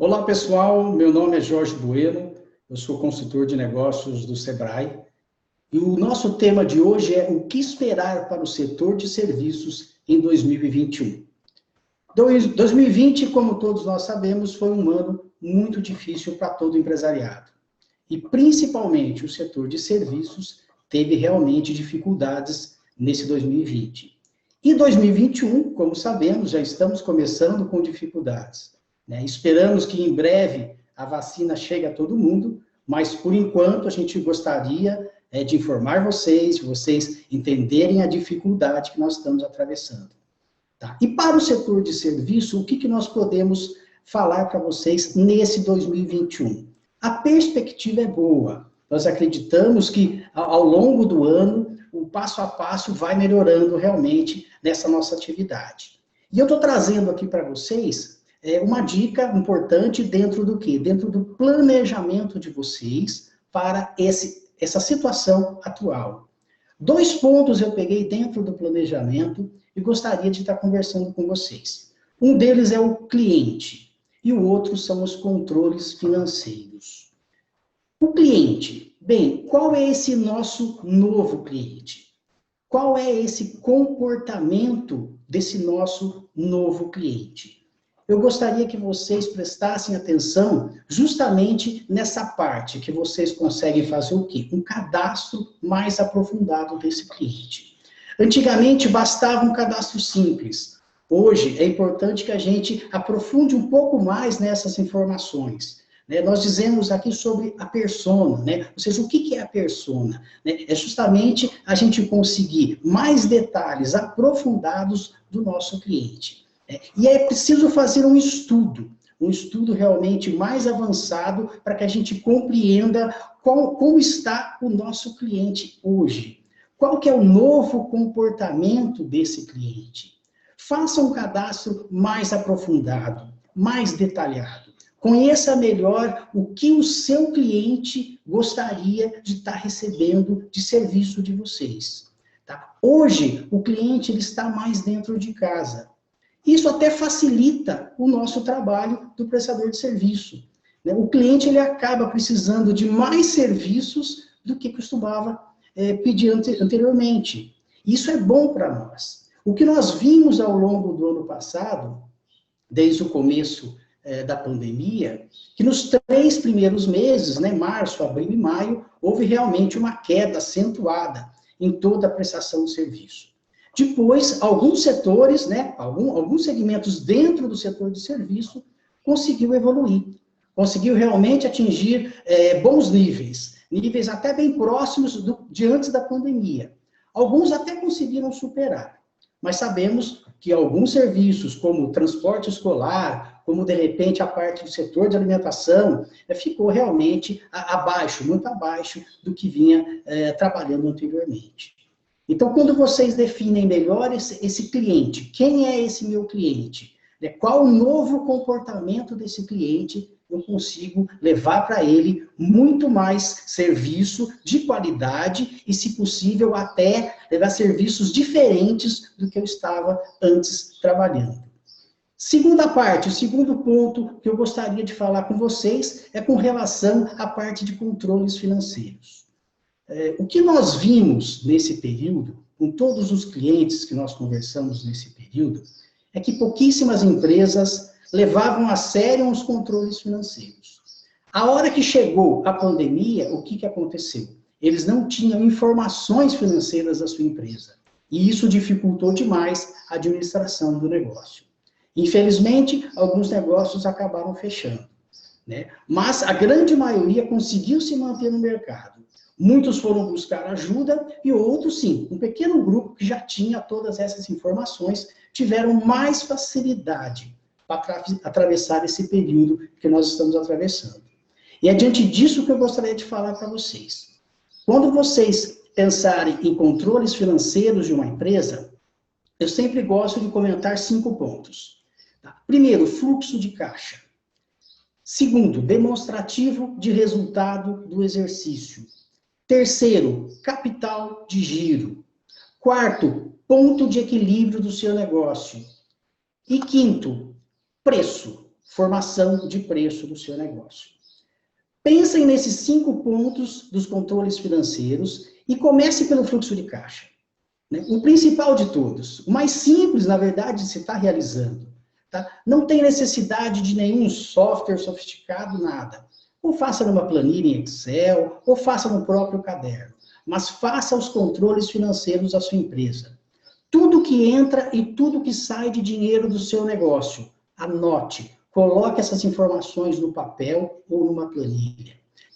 Olá, pessoal. Meu nome é Jorge Bueno, eu sou consultor de negócios do Sebrae. E o nosso tema de hoje é o que esperar para o setor de serviços em 2021. 2020, como todos nós sabemos, foi um ano muito difícil para todo o empresariado. E principalmente o setor de serviços teve realmente dificuldades nesse 2020. E 2021, como sabemos, já estamos começando com dificuldades. Esperamos que em breve a vacina chegue a todo mundo, mas por enquanto a gente gostaria de informar vocês, de vocês entenderem a dificuldade que nós estamos atravessando. Tá? E para o setor de serviço, o que nós podemos falar para vocês nesse 2021? A perspectiva é boa. Nós acreditamos que ao longo do ano, o passo a passo vai melhorando realmente nessa nossa atividade. E eu estou trazendo aqui para vocês uma dica importante dentro do quê? Dentro do planejamento de vocês para essa situação atual. 2 pontos eu peguei dentro do planejamento e gostaria de estar conversando com vocês. Um deles é o cliente e o outro são os controles financeiros. O cliente, bem, qual é esse nosso novo cliente? Qual é esse comportamento desse nosso novo cliente? Eu gostaria que vocês prestassem atenção justamente nessa parte, que vocês conseguem fazer o quê? Um cadastro mais aprofundado desse cliente. Antigamente bastava um cadastro simples. Hoje é importante que a gente aprofunde um pouco mais nessas informações. Nós dizemos aqui sobre a persona, ou seja, o que é a persona? É justamente a gente conseguir mais detalhes aprofundados do nosso cliente. E é preciso fazer um estudo realmente mais avançado para que a gente compreenda como está o nosso cliente hoje. Qual que é o novo comportamento desse cliente? Faça um cadastro mais aprofundado, mais detalhado. Conheça melhor o que o seu cliente gostaria de estar recebendo de serviço de vocês. Tá? Hoje, o cliente ele está mais dentro de casa. Isso até facilita o nosso trabalho do prestador de serviço. O cliente ele acaba precisando de mais serviços do que costumava pedir anteriormente. Isso é bom para nós. O que nós vimos ao longo do ano passado, desde o começo da pandemia, que nos 3 primeiros meses, março, abril e maio, houve realmente uma queda acentuada em toda a prestação de serviço. Depois, alguns setores, alguns segmentos dentro do setor de serviço, conseguiu evoluir, conseguiu realmente atingir bons níveis até bem próximos de antes da pandemia. Alguns até conseguiram superar, mas sabemos que alguns serviços, como o transporte escolar, como de repente a parte do setor de alimentação, ficou realmente abaixo, muito abaixo do que vinha trabalhando anteriormente. Então, quando vocês definem melhor esse cliente, quem é esse meu cliente? Qual o novo comportamento desse cliente? Eu consigo levar para ele muito mais serviço de qualidade e, se possível, até levar serviços diferentes do que eu estava antes trabalhando. Segunda parte, o segundo ponto que eu gostaria de falar com vocês é com relação à parte de controles financeiros. O que nós vimos nesse período, com todos os clientes que nós conversamos nesse período, é que pouquíssimas empresas levavam a sério os controles financeiros. A hora que chegou a pandemia, o que aconteceu? Eles não tinham informações financeiras da sua empresa. E isso dificultou demais a administração do negócio. Infelizmente, alguns negócios acabaram fechando. Mas a grande maioria conseguiu se manter no mercado. Muitos foram buscar ajuda e outros, sim, um pequeno grupo que já tinha todas essas informações, tiveram mais facilidade para atravessar esse período que nós estamos atravessando. E é diante disso que eu gostaria de falar para vocês. Quando vocês pensarem em controles financeiros de uma empresa, eu sempre gosto de comentar 5 pontos. Primeiro, fluxo de caixa. Segundo, demonstrativo de resultado do exercício. Terceiro, capital de giro. Quarto, ponto de equilíbrio do seu negócio. E quinto, preço. formação de preço do seu negócio. Pensem nesses 5 pontos dos controles financeiros e comece pelo fluxo de caixa, né? O principal de todos, o mais simples, na verdade, de se estar realizando. Tá? Não tem necessidade de nenhum software sofisticado, nada. Ou faça numa planilha em Excel, ou faça no próprio caderno. Mas faça os controles financeiros da sua empresa. Tudo que entra e tudo que sai de dinheiro do seu negócio, anote. Coloque essas informações no papel ou numa planilha.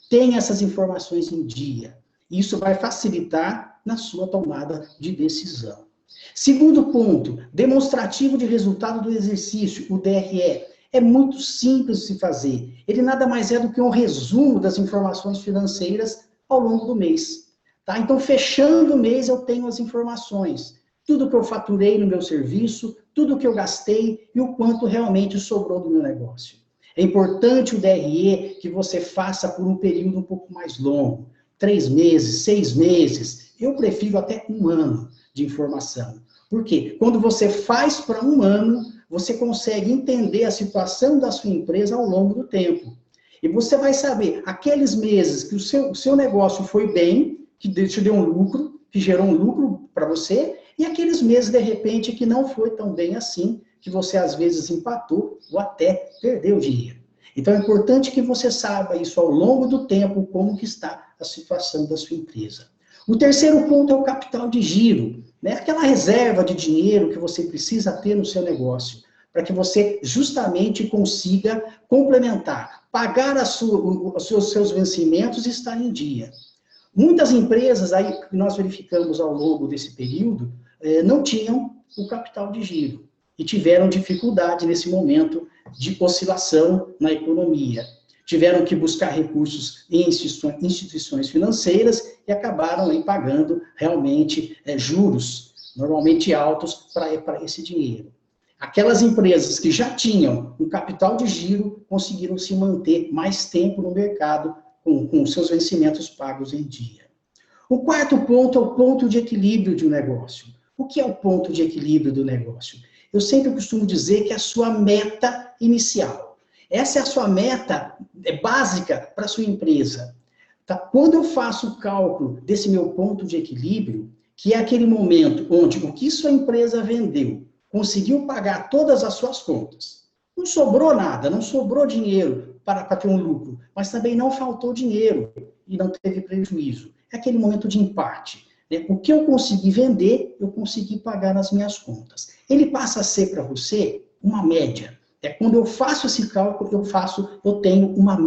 Tenha essas informações em dia. Isso vai facilitar na sua tomada de decisão. Segundo ponto, demonstrativo de resultado do exercício, o DRE. É muito simples de se fazer. Ele nada mais é do que um resumo das informações financeiras ao longo do mês. Tá? Então, fechando o mês, eu tenho as informações. Tudo que eu faturei no meu serviço, tudo que eu gastei e o quanto realmente sobrou do meu negócio. É importante o DRE que você faça por um período um pouco mais longo. 3 meses, 6 meses. Eu prefiro até 1 ano de informação. Por quê? Quando você faz para 1 ano, você consegue entender a situação da sua empresa ao longo do tempo. E você vai saber, aqueles meses que o seu negócio foi bem, que te deu um lucro, que gerou um lucro para você, e aqueles meses, de repente, que não foi tão bem assim, que você, às vezes, empatou ou até perdeu dinheiro. Então, é importante que você saiba isso ao longo do tempo, como que está a situação da sua empresa. O terceiro ponto é o capital de giro, né? Aquela reserva de dinheiro que você precisa ter no seu negócio, para que você justamente consiga complementar, pagar os seus vencimentos e estar em dia. Muitas empresas, aí que nós verificamos ao longo desse período, não tinham o capital de giro e tiveram dificuldade nesse momento de oscilação na economia. Tiveram que buscar recursos em instituições financeiras e acabaram aí pagando realmente juros, normalmente altos, para esse dinheiro. Aquelas empresas que já tinham um capital de giro conseguiram se manter mais tempo no mercado com seus vencimentos pagos em dia. O quarto ponto é o ponto de equilíbrio de um negócio. O que é o ponto de equilíbrio do negócio? Eu sempre costumo dizer que é a sua meta inicial. Essa é a sua meta básica para a sua empresa. Tá? Quando eu faço o cálculo desse meu ponto de equilíbrio, que é aquele momento onde o que sua empresa vendeu conseguiu pagar todas as suas contas, não sobrou nada, não sobrou dinheiro para ter um lucro, mas também não faltou dinheiro e não teve prejuízo. É aquele momento de empate. Né? O que eu consegui vender, eu consegui pagar nas minhas contas. Ele passa a ser para você uma média. Quando eu faço esse cálculo, eu tenho uma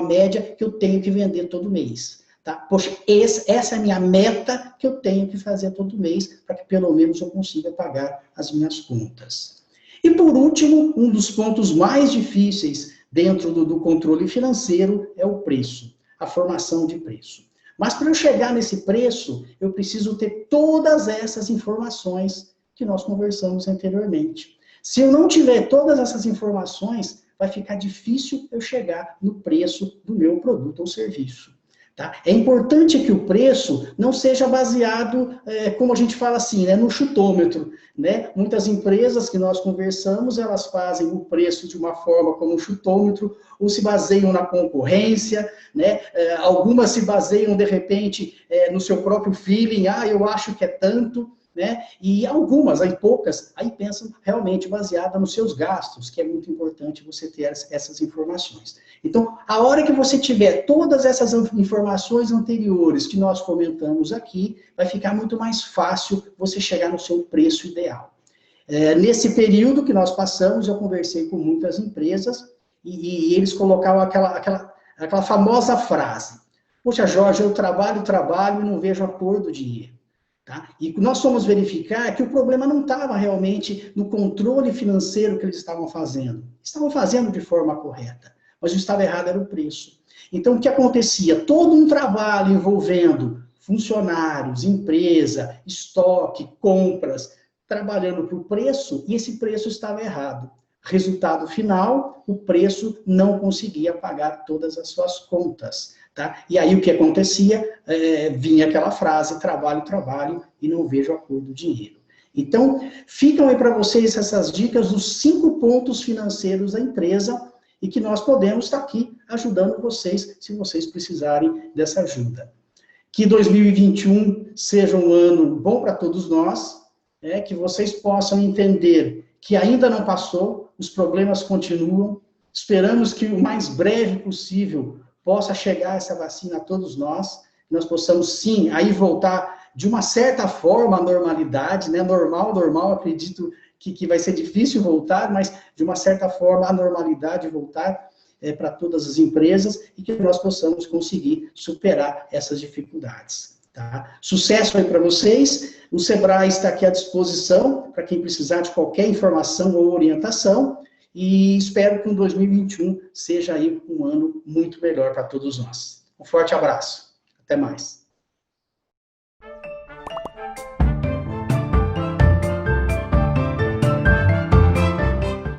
média que eu tenho que vender todo mês. Tá? Poxa, essa é a minha meta que eu tenho que fazer todo mês, para que pelo menos eu consiga pagar as minhas contas. E por último, um dos pontos mais difíceis dentro do controle financeiro é o preço, a formação de preço. Mas para eu chegar nesse preço, eu preciso ter todas essas informações que nós conversamos anteriormente. Se eu não tiver todas essas informações, vai ficar difícil eu chegar no preço do meu produto ou serviço. Tá? É importante que o preço não seja baseado, como a gente fala assim, né, no chutômetro. Né? Muitas empresas que nós conversamos, elas fazem o preço de uma forma como um chutômetro, ou se baseiam na concorrência, né? Algumas se baseiam, de repente, no seu próprio feeling, eu acho que é tanto, né? E algumas, aí poucas, aí pensam realmente baseada nos seus gastos, que é muito importante você ter essas informações. Então, a hora que você tiver todas essas informações anteriores que nós comentamos aqui, vai ficar muito mais fácil você chegar no seu preço ideal. Nesse período que nós passamos, eu conversei com muitas empresas e eles colocavam aquela famosa frase: poxa, Jorge, eu trabalho e não vejo a cor do dinheiro. Tá? E nós fomos verificar que o problema não estava realmente no controle financeiro que eles estavam fazendo. Estavam fazendo de forma correta, mas o que estava errado era o preço. Então, o que acontecia? Todo um trabalho envolvendo funcionários, empresa, estoque, compras, trabalhando para o preço, e esse preço estava errado. Resultado final, o preço não conseguia pagar todas as suas contas. Tá? E aí o que acontecia? Vinha aquela frase, trabalho, e não vejo a cor do dinheiro. Então, ficam aí para vocês essas dicas dos 5 pontos financeiros da empresa e que nós podemos estar aqui ajudando vocês, se vocês precisarem dessa ajuda. Que 2021 seja um ano bom para todos nós, que vocês possam entender que ainda não passou, os problemas continuam, esperamos que o mais breve possível possa chegar essa vacina a todos nós, nós possamos sim aí voltar de uma certa forma à normalidade, né? Normal, acredito que vai ser difícil voltar, mas de uma certa forma a normalidade voltar para todas as empresas e que nós possamos conseguir superar essas dificuldades. Tá? Sucesso aí para vocês, o Sebrae está aqui à disposição para quem precisar de qualquer informação ou orientação e espero que o 2021 seja aí um ano muito melhor para todos nós. Um forte abraço, até mais.